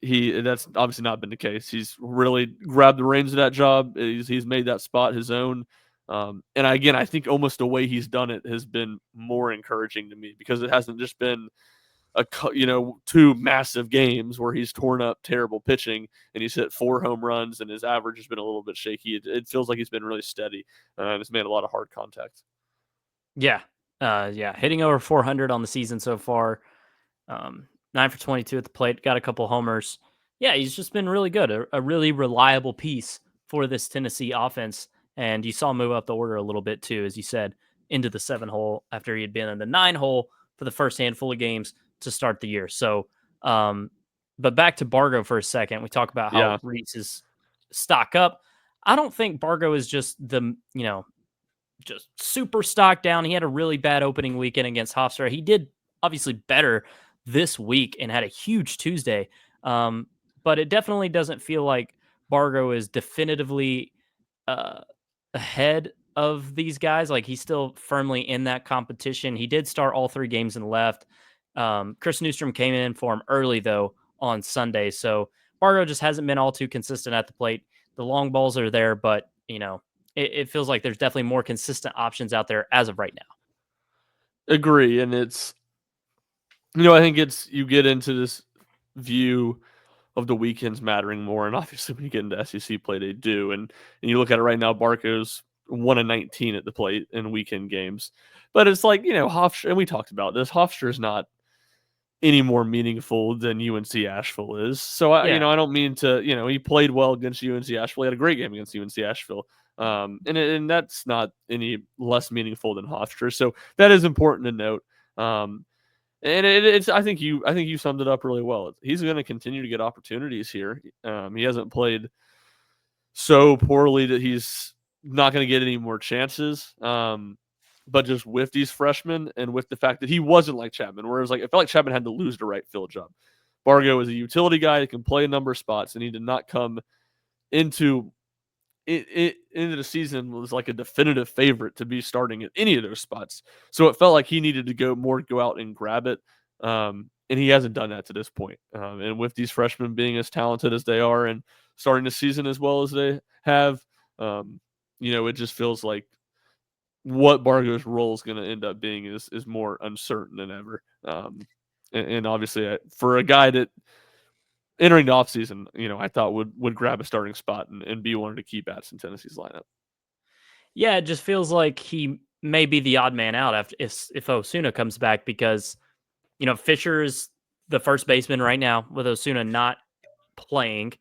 that's obviously not been the case. He's really grabbed the reins of that job. He's made that spot his own. And again, I think almost the way he's done it has been more encouraging to me because it hasn't just been two massive games where he's torn up terrible pitching and he's hit 4 home runs and his average has been a little bit shaky. It feels like he's been really steady and has made a lot of hard contact. Yeah. Yeah. Hitting over 400 on the season so far. 9 for 22 at the plate. Got a couple homers. Yeah, he's just been really good. A really reliable piece for this Tennessee offense. And you saw him move up the order a little bit too, as you said, into the 7 hole after he had been in the 9 hole for the first handful of games to start the year. So, but back to Bargo for a second. We talk about how Yeah, Reese is stock up. I don't think Bargo is just just super stock down. He had a really bad opening weekend against Hofstra. He did obviously better this week and had a huge Tuesday. But it definitely doesn't feel like Bargo is definitively uh, ahead of these guys. Like he's still firmly in that competition. He did start all 3 games and left. Chris Newstrom came in for him early though on Sunday. So Bargo just hasn't been all too consistent at the plate. The long balls are there, but it feels like there's definitely more consistent options out there as of right now. agree. And it's, I think you get into this view of the weekends mattering more. And obviously, when you get into SEC play, they do. And you look at it right now, Barco's 1-19 at the plate in weekend games. But it's like, Hofstra, and we talked about this, Hofstra is not any more meaningful than UNC Asheville is. So, Yeah. I don't mean to, he played well against UNC Asheville. He had a great game against UNC Asheville. And that's not any less meaningful than Hofstra. So that is important to note. And it's I think you summed it up really well. He's going to continue to get opportunities here. He hasn't played so poorly that he's not going to get any more chances. But just with these freshmen and with the fact that he wasn't like Chapman, whereas like I felt like Chapman had to lose the right field job. Bargo is a utility guy that can play a number of spots, and he did not come into into the season was like a definitive favorite to be starting at any of those spots. So it felt like he needed to go out and grab it. And he hasn't done that to this point. And with these freshmen being as talented as they are and starting the season as well as they have, it just feels like what Bargo's role is going to end up being is more uncertain than ever. And obviously, for a guy that entering the offseason, I thought would grab a starting spot and be one of the key bats in Tennessee's lineup. Yeah, it just feels like he may be the odd man out if Osuna comes back because, Fisher is the first baseman right now with Osuna not playing.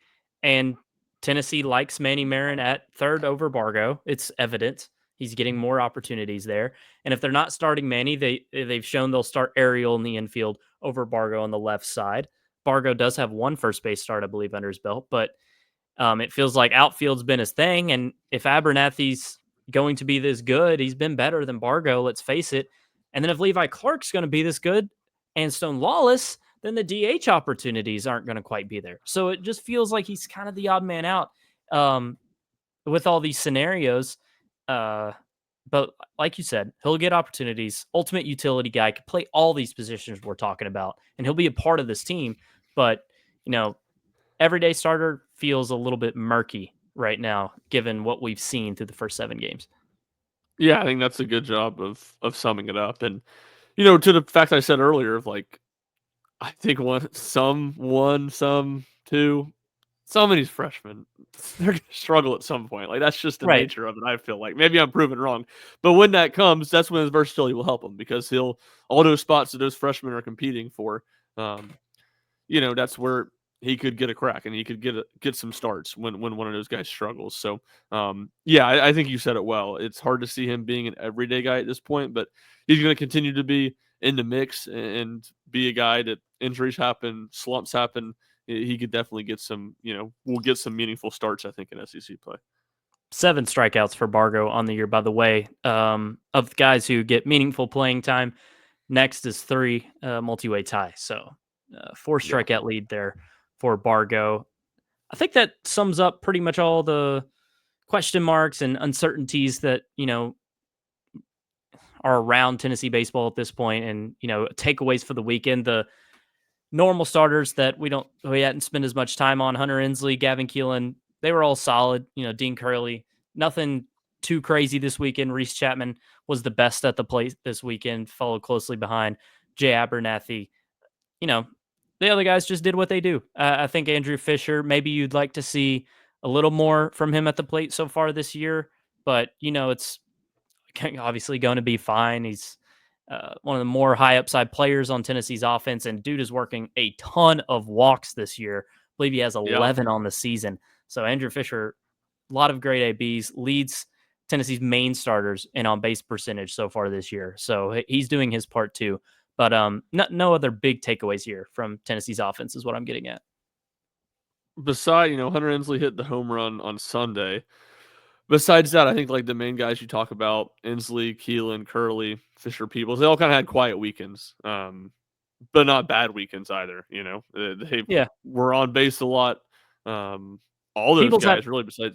And Tennessee likes Manny Marin at third over Bargo. It's evident. He's getting more opportunities there. And if they're not starting Manny, they've shown they'll start Ariel in the infield over Bargo on the left side. Bargo does have one first base start, I believe, under his belt, but it feels like outfield's been his thing. And if Abernathy's going to be this good, he's been better than Bargo, let's face it. And then if Levi Clark's going to be this good and Stone Lawless, then the DH opportunities aren't going to quite be there. So it just feels like he's kind of the odd man out with all these scenarios. But like you said, he'll get opportunities. Ultimate utility guy, could play all these positions we're talking about, and he'll be a part of this team. But, everyday starter feels a little bit murky right now, given what we've seen through the first 7 games. Yeah, I think that's a good job of summing it up. And to the fact I said earlier of like I think one, some two, some of these freshmen, they're gonna struggle at some point. Like, that's just the Right. nature of it, I feel like. Maybe I'm proven wrong. But when that comes, that's when his versatility will help him because he'll all those spots that those freshmen are competing for, um, that's where he could get a crack and he could get some starts when one of those guys struggles. So, yeah, I think you said it well. It's hard to see him being an everyday guy at this point, but he's going to continue to be in the mix and be a guy that injuries happen, slumps happen. He could definitely get some, will get some meaningful starts, I think, in SEC play. 7 strikeouts for Bargo on the year, by the way. Of guys who get meaningful playing time, next is 3, multi-way tie. So 4 Yeah. strikeout lead there for Bargo. I think that sums up pretty much all the question marks and uncertainties that, are around Tennessee baseball at this point, and, takeaways for the weekend. The normal starters that we hadn't spent as much time on, Hunter Inslee, Gavin Keelan, they were all solid. Dean Curley, nothing too crazy this weekend. Reese Chapman was the best at the plate this weekend, followed closely behind Jay Abernathy. You know, the other guys just did what they do. I think Andrew Fisher, maybe you'd like to see a little more from him at the plate so far this year, but it's obviously going to be fine. He's one of the more high upside players on Tennessee's offense, and dude is working a ton of walks this year. I believe he has Yeah. 11 on the season. So Andrew Fisher, a lot of great ABs, leads Tennessee's main starters in on base percentage so far this year. So he's doing his part too. But no other big takeaways here from Tennessee's offense is what I'm getting at. Beside, Hunter Inslee hit the home run on Sunday. Besides that, I think like the main guys you talk about, Inslee, Keelan, Curley, Fisher, Peoples, they all kind of had quiet weekends, but not bad weekends either. They Yeah, were on base a lot. All those Peoples had guys really, yeah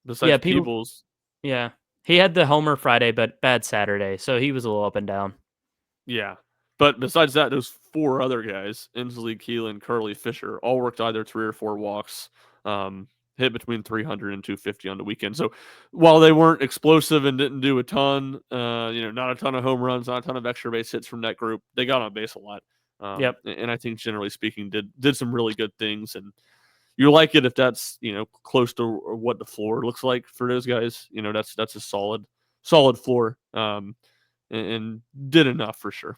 besides people Peoples, yeah he had the homer Friday, but bad Saturday, so he was a little up and down. yeah. But besides that, those four other guys, Inslee, Keelan, Curley, Fisher, all worked either 3 or 4 walks, hit between 300 and 250 on the weekend. So while they weren't explosive and didn't do a ton, not a ton of home runs, not a ton of extra base hits from that group, they got on base a lot. Yep. And I think generally speaking, did some really good things. And you like it if that's close to what the floor looks like for those guys. That's a solid floor. And did enough for sure.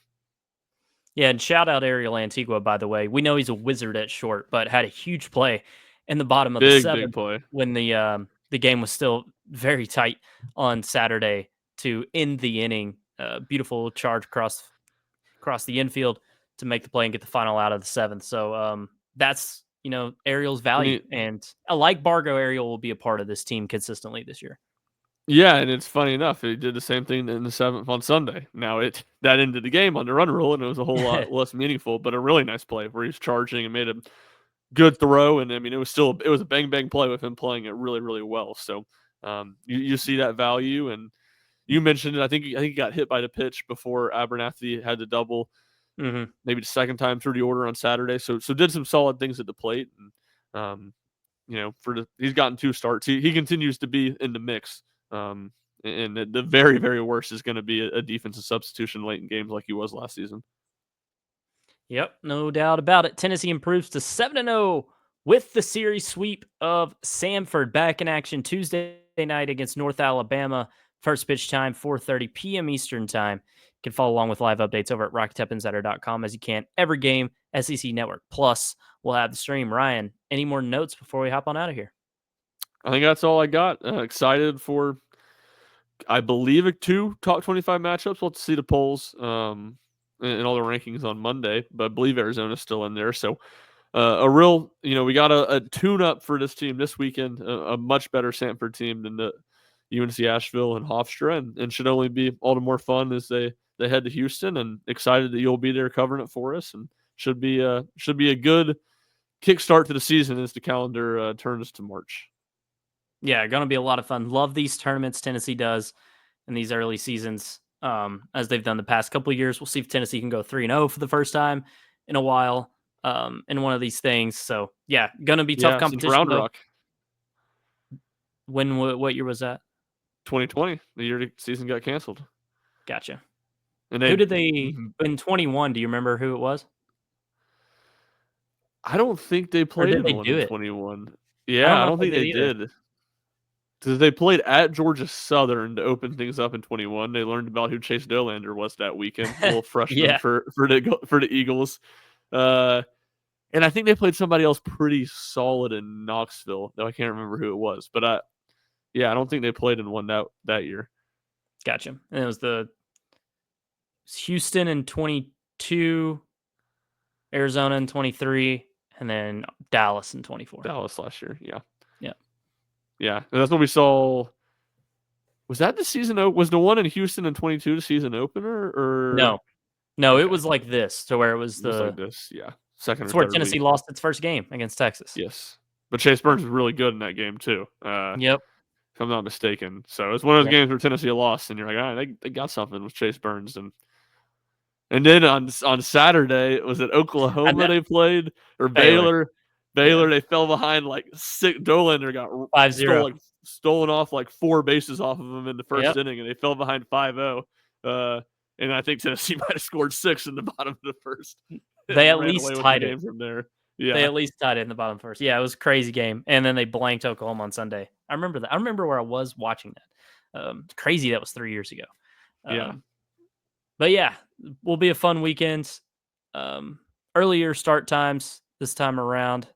Yeah, and shout out Ariel Antigua, by the way. We know he's a wizard at short, but had a huge play in the bottom of the Big seventh play. when the game was still very tight on Saturday to end the inning. Beautiful charge across the infield to make the play and get the final out of the seventh. So that's Ariel's And value, and like Bargo, Ariel will be a part of this team consistently this year. yeah, and it's funny enough, he did the same thing in the seventh on Sunday. Now that ended the game on the run rule, and it was a whole lot less meaningful, but a really nice play where he's charging and made a good throw. And I mean, it was a bang bang play with him playing it really really well. So you see that value, and you mentioned it. I think he got hit by the pitch before Abernathy had the double, Mm-hmm. maybe the second time through the order on Saturday. So did some solid things at the plate, and he's gotten 2 starts. He continues to be in the mix. Um, and the very, very worst is going to be a defensive substitution late in games like he was last season. Yep, no doubt about it. Tennessee improves to 7-0 with the series sweep of Samford, back in action Tuesday night against North Alabama. First pitch time, 4:30 p.m. Eastern time. You can follow along with live updates over at RocketTopInsider.com as you can every game. SEC Network Plus will have the stream. Ryan, any more notes before we hop on out of here? I think that's all I got. Excited for, I believe, 2 top 25 matchups. We'll have to see the polls and all the rankings on Monday, but I believe Arizona's still in there. So a real, we got a tune-up for this team this weekend, a much better Samford team than the UNC Asheville and Hofstra, and should only be all the more fun as they head to Houston, and excited that you'll be there covering it for us, and should be a good kickstart to the season as the calendar turns to March. Yeah, going to be a lot of fun. Love these tournaments Tennessee does in these early seasons, as they've done the past couple of years. We'll see if Tennessee can go 3-0 for the first time in a while in one of these things. So, yeah, going to be tough Yeah, since competition, Round though. Rock What year was that? 2020, the year the season got canceled, Gotcha. and Who they. did they in 21? Do you remember who it was? I don't think they Or played did in they one do in it? 21. I don't Yeah, I know if don't they think did they either. did. Because they played at Georgia Southern to open things up in 21. They learned about who Chase Dolander was that weekend, a little freshman Yeah. for the Eagles. Uh, and I think they played somebody else pretty solid in Knoxville, though I can't remember who it was. But yeah, I don't think they played in one that year. Gotcha. And it was Houston in 22, Arizona in 23, and then Dallas in 24. Dallas last year, yeah, Yeah. yeah. And that's when we saw. Was that the season? Was the one in Houston in 22 the season opener? Or No, it okay, was like this, to where it was it was like this, yeah, second it's or where third Tennessee week. lost its first game against Texas. Yes, but Chase Burns was really good in that game too. Yep. If I'm not mistaken. So it's one of those Yep. games where Tennessee lost, and you're like, all right, they got something with Chase Burns, and then on Saturday, was it I Oklahoma know. they played or Baylor. Baylor? Yeah. Baylor, they fell behind like six. Dolander got 5-0. stolen off like 4 bases off of him in the first Yep. inning, and they fell behind 5-0. And I think Tennessee might have scored 6 in the bottom of the first They and at ran least away with the tied it. game from there. They Yeah, at least tied it in the bottom first. Yeah, it was a crazy game. And then they blanked Oklahoma on Sunday. I remember that. I remember where I was watching that. Crazy that was 3 years ago. yeah, Um, but yeah, will be a fun weekend. Um, Earlier start times this time around.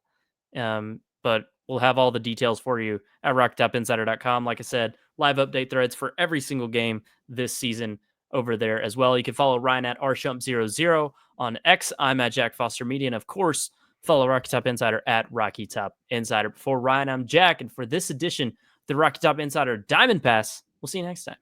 But we'll have all the details for you at rocktopinsider.com. Like I said, live update threads for every single game this season over there as well. You can follow Ryan at rshump00 on X. I'm at Jack Foster Media. And of course, follow Rocky Top Insider at Rocky Top Insider. For Ryan, I'm Jack. And for this edition, the Rocky Top Insider Diamond Pass, we'll see you next time.